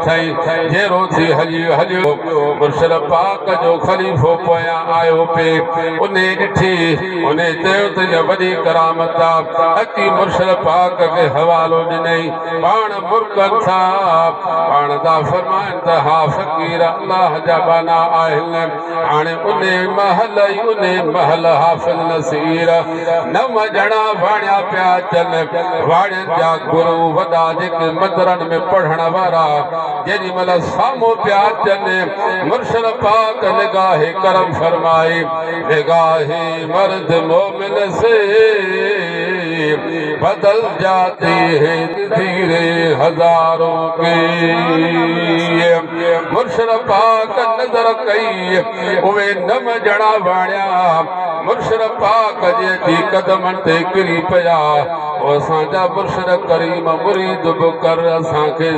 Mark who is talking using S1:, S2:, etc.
S1: थई जेरो थी हलियो हलियो मुर्शिद पाक जो खलीफो पोयां आयो पे उन्हें ॾिठी उन्हें चयो त इहा वॾी करामत आहे अची मुर्शिद पाक खे हवालो ॾिनई पाण मुर्गन था पाण था फरमाइनि त हा फ़क़ीर अल्लाह जा बाना आहिनि हाणे उन महल हाफ़िज़ नसीर नव ॼणा वाणिया पिया अचनि वाणियनि जा गुरु वॾा जेके मंदरनि में पढ़ण वारा जेॾी महिल साम्हूं पिया अचनि मुर्शिद पाक निगाहे करम फरमाई निगाहे मर्द मोमिन से बदल जाती है धीरे हजारों की मुर्शिद पाक नज़र कई उहे नव ॼणा वाणिया मुर्शिद पाक जे कदमनि ते किरी पिया असांजा मुर्शिद करीम मुरीद बि कर असांखे